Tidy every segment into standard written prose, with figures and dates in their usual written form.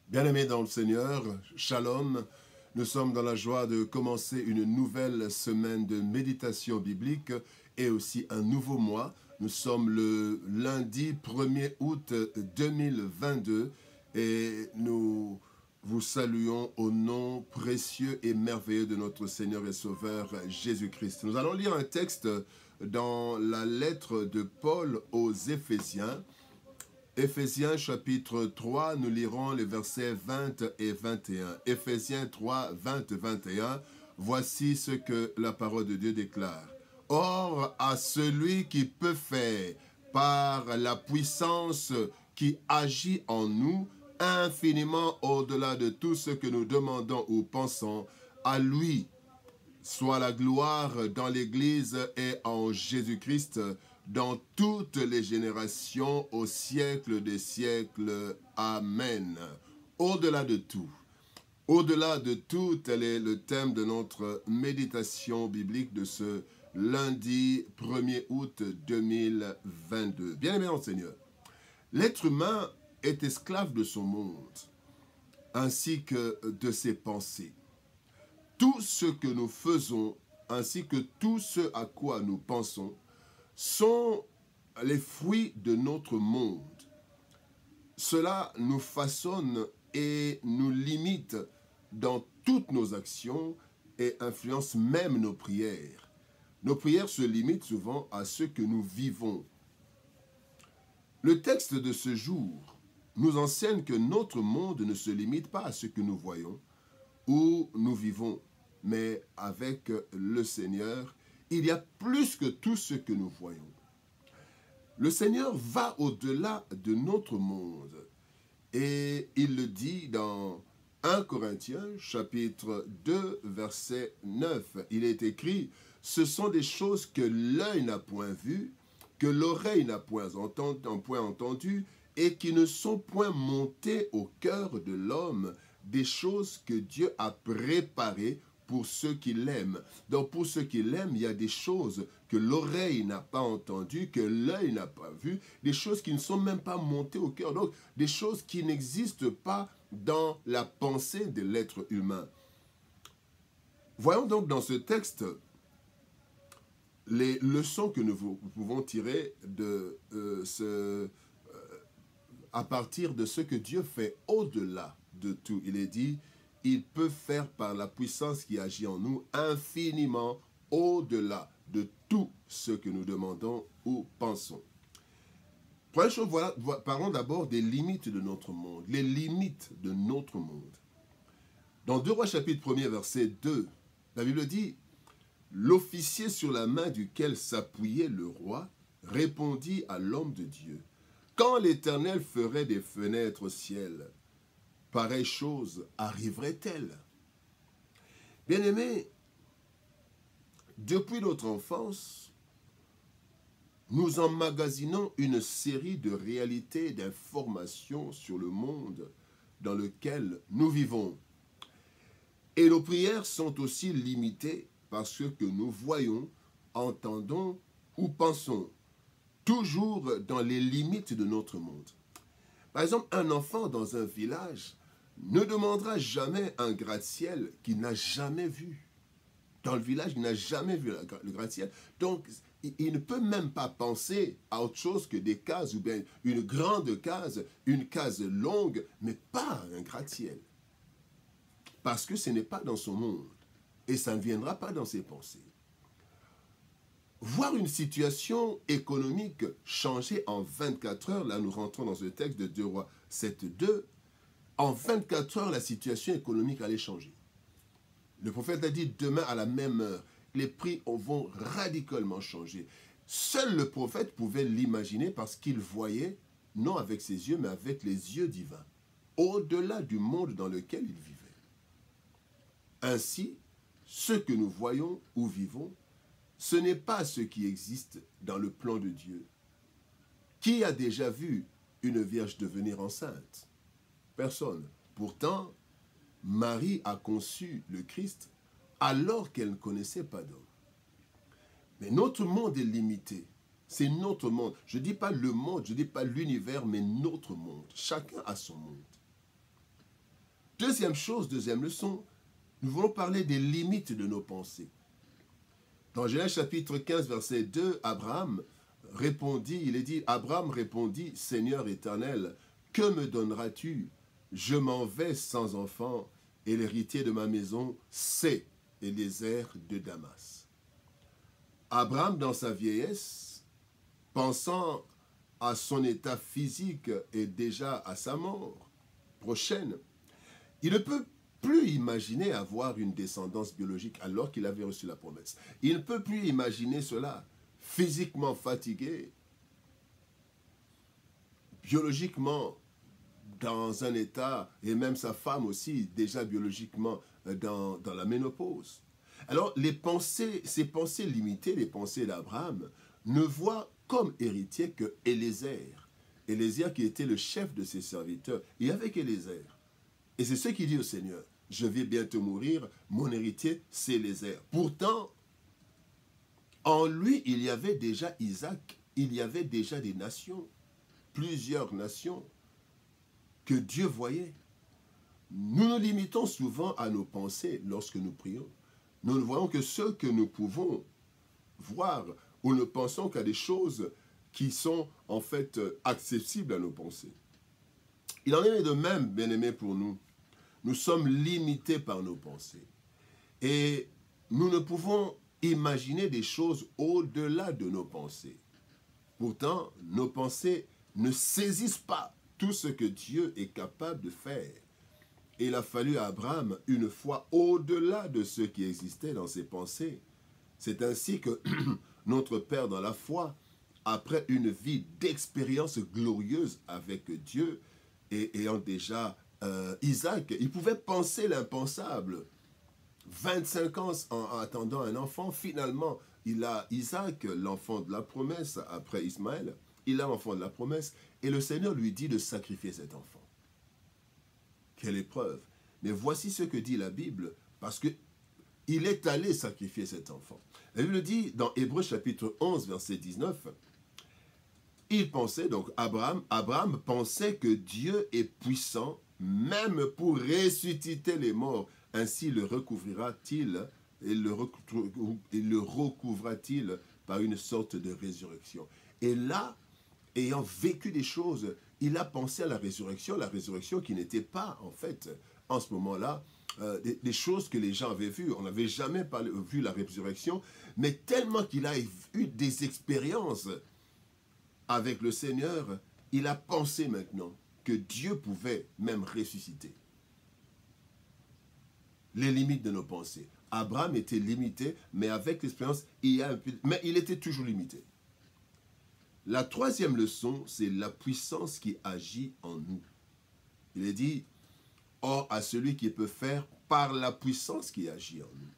Bien-aimés dans le Seigneur, Shalom, nous sommes dans la joie de commencer une nouvelle semaine de méditation biblique et aussi un nouveau mois. Nous sommes le lundi 1er août 2022 et nous vous saluons au nom précieux et merveilleux de notre Seigneur et Sauveur Jésus-Christ. Nous allons lire un texte dans la lettre de Paul aux Éphésiens. Éphésiens chapitre 3, nous lirons les versets 20 et 21. Éphésiens 3, 20 et 21, voici ce que la parole de Dieu déclare. Or, à celui qui peut faire, par la puissance qui agit en nous, infiniment au-delà de tout ce que nous demandons ou pensons, à lui soit la gloire dans l'Église et en Jésus-Christ, dans toutes les générations, au siècle des siècles. Amen. Au-delà de tout, tel est le thème de notre méditation biblique de ce lundi 1er août 2022. Bien-aimé en Seigneur, l'être humain est esclave de son monde, ainsi que de ses pensées. Tout ce que nous faisons, ainsi que tout ce à quoi nous pensons, sont les fruits de notre monde. Cela nous façonne et nous limite dans toutes nos actions et influence même nos prières. Nos prières se limitent souvent à ce que nous vivons. Le texte de ce jour nous enseigne que notre monde ne se limite pas à ce que nous voyons ou nous vivons, mais avec le Seigneur, il y a plus que tout ce que nous voyons. Le Seigneur va au-delà de notre monde. Et il le dit dans 1 Corinthiens, chapitre 2, verset 9. Il est écrit, « Ce sont des choses que l'œil n'a point vues, que l'oreille n'a point entendu, et qui ne sont point montées au cœur de l'homme, des choses que Dieu a préparées pour ceux qui l'aiment. » Donc pour ceux qui l'aiment, il y a des choses que l'oreille n'a pas entendues, que l'œil n'a pas vues, des choses qui ne sont même pas montées au cœur. Donc des choses qui n'existent pas dans la pensée de l'être humain. Voyons donc dans ce texte les leçons que nous pouvons tirer à partir de ce que Dieu fait au-delà de tout. Il est dit, il peut faire par la puissance qui agit en nous infiniment au-delà de tout ce que nous demandons ou pensons. Première chose, parlons d'abord des limites de notre monde, les limites de notre monde. Dans 2 Rois chapitre 1er verset 2, la Bible dit, « L'officier sur la main duquel s'appuyait le roi répondit à l'homme de Dieu, « Quand l'Éternel ferait des fenêtres au ciel, pareille chose arriverait-elle » Bien-aimés, depuis notre enfance, nous emmagasinons une série de réalités et d'informations sur le monde dans lequel nous vivons. Et nos prières sont aussi limitées par ce que nous voyons, entendons ou pensons, toujours dans les limites de notre monde. Par exemple, un enfant dans un village ne demandera jamais un gratte-ciel qu'il n'a jamais vu. Dans le village, il n'a jamais vu le gratte-ciel. Donc, il ne peut même pas penser à autre chose que des cases, ou bien une grande case, une case longue, mais pas un gratte-ciel. Parce que ce n'est pas dans son monde. Et ça ne viendra pas dans ses pensées. Voir une situation économique changer en 24 heures, là nous rentrons dans le texte de 2 Rois 7.2, en 24 heures, la situation économique allait changer. Le prophète a dit, demain à la même heure, les prix vont radicalement changer. Seul le prophète pouvait l'imaginer parce qu'il voyait, non avec ses yeux, mais avec les yeux divins, au-delà du monde dans lequel il vivait. Ainsi, ce que nous voyons ou vivons, ce n'est pas ce qui existe dans le plan de Dieu. Qui a déjà vu une vierge devenir enceinte? Personne. Pourtant, Marie a conçu le Christ alors qu'elle ne connaissait pas d'homme. Mais notre monde est limité. C'est notre monde. Je ne dis pas le monde, je ne dis pas l'univers, mais notre monde. Chacun a son monde. Deuxième chose, deuxième leçon, nous voulons parler des limites de nos pensées. Dans Genèse chapitre 15, verset 2, Abraham répondit, il est dit, Abraham répondit, Seigneur éternel, que me donneras-tu? Je m'en vais sans enfant, et l'héritier de ma maison, c'est Élézer de Damas. Abraham, dans sa vieillesse, pensant à son état physique et déjà à sa mort prochaine, il ne peut plus imaginer avoir une descendance biologique alors qu'il avait reçu la promesse. Il ne peut plus imaginer cela. Physiquement fatigué, biologiquement dans un état, et même sa femme aussi, déjà biologiquement dans la ménopause. Alors, ces pensées limitées, les pensées d'Abraham, ne voient comme héritier que Élézer. Élézer qui était le chef de ses serviteurs, et avec Élézer. Et c'est ce qu'il dit au Seigneur, je vais bientôt mourir, mon héritier, c'est Élézer. Pourtant, en lui, il y avait déjà Isaac, il y avait déjà des nations, plusieurs nations que Dieu voyait. Nous nous limitons souvent à nos pensées lorsque nous prions. Nous ne voyons que ce que nous pouvons voir ou ne pensons qu'à des choses qui sont en fait accessibles à nos pensées. Il en est de même, bien-aimés, pour nous. Nous sommes limités par nos pensées. Et nous ne pouvons imaginer des choses au-delà de nos pensées. Pourtant, nos pensées ne saisissent pas tout ce que Dieu est capable de faire. Et il a fallu à Abraham une foi au-delà de ce qui existait dans ses pensées. C'est ainsi que notre Père dans la foi, après une vie d'expérience glorieuse avec Dieu, et ayant déjà Isaac, il pouvait penser l'impensable. 25 ans en attendant un enfant, finalement, il a Isaac, l'enfant de la promesse, après Ismaël, il a l'enfant de la promesse, et le Seigneur lui dit de sacrifier cet enfant. Quelle épreuve! Mais voici ce que dit la Bible, parce que il est allé sacrifier cet enfant. La Bible dit dans Hébreux chapitre 11, verset 19, il pensait, donc Abraham pensait que Dieu est puissant, même pour ressusciter les morts. Ainsi le recouvrira-t-il, et le recouvra-t-il par une sorte de résurrection. Et là, ayant vécu des choses, il a pensé à la résurrection qui n'était pas, en fait, en ce moment-là, des choses que les gens avaient vues. On n'avait jamais vu la résurrection, mais tellement qu'il a eu des expériences avec le Seigneur, il a pensé maintenant que Dieu pouvait même ressusciter. Les limites de nos pensées. Abraham était limité, mais avec l'expérience, mais il était toujours limité. La troisième leçon, c'est la puissance qui agit en nous. Il est dit, or à celui qui peut faire par la puissance qui agit en nous.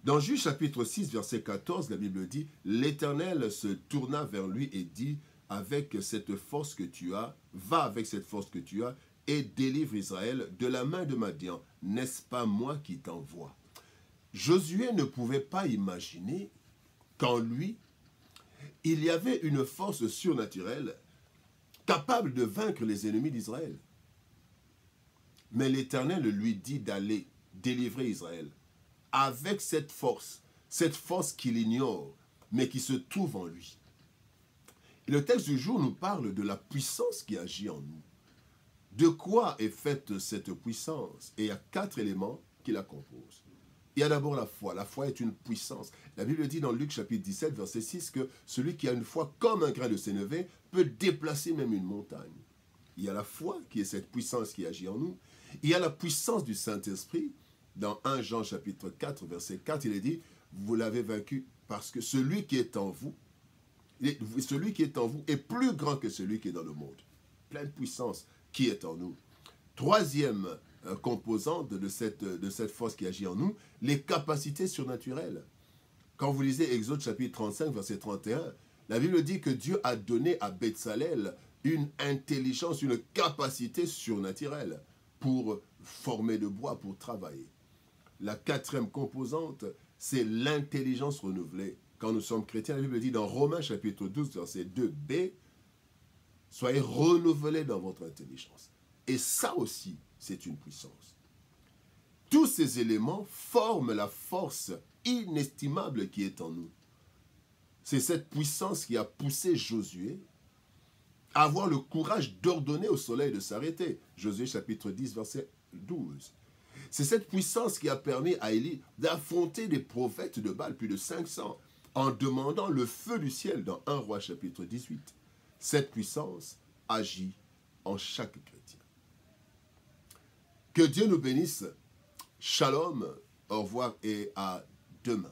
Dans Juge chapitre 6, verset 14, la Bible dit, l'Éternel se tourna vers lui et dit, avec cette force que tu as, va avec cette force que tu as, et délivre Israël de la main de Madian. N'est-ce pas moi qui t'envoie? Josué ne pouvait pas imaginer qu'en lui, il y avait une force surnaturelle capable de vaincre les ennemis d'Israël. Mais l'Éternel lui dit d'aller délivrer Israël avec cette force qu'il ignore, mais qui se trouve en lui. Et le texte du jour nous parle de la puissance qui agit en nous. De quoi est faite cette puissance? Et il y a 4 éléments qui la composent. Il y a d'abord la foi. La foi est une puissance. La Bible dit dans Luc chapitre 17, verset 6, que celui qui a une foi comme un grain de sénévé peut déplacer même une montagne. Il y a la foi qui est cette puissance qui agit en nous. Il y a la puissance du Saint-Esprit. Dans 1 Jean chapitre 4, verset 4, il est dit, vous l'avez vaincu parce que celui qui est en vous, est plus grand que celui qui est dans le monde. Pleine puissance qui est en nous. Troisième composante de cette force qui agit en nous, les capacités surnaturelles. Quand vous lisez Exode chapitre 35, verset 31, la Bible dit que Dieu a donné à Betsalel une intelligence, une capacité surnaturelle pour former le bois, pour travailler. La quatrième composante, c'est l'intelligence renouvelée. Quand nous sommes chrétiens, la Bible dit dans Romains chapitre 12, verset 2b, soyez renouvelés dans votre intelligence. Et ça aussi, c'est une puissance. Tous ces éléments forment la force inestimable qui est en nous. C'est cette puissance qui a poussé Josué à avoir le courage d'ordonner au soleil de s'arrêter. Josué chapitre 10, verset 12. C'est cette puissance qui a permis à Élie d'affronter des prophètes de Baal, plus de 500, en demandant le feu du ciel dans 1 Roi chapitre 18. Cette puissance agit en chaque chrétien. Que Dieu nous bénisse. Shalom, au revoir et à demain.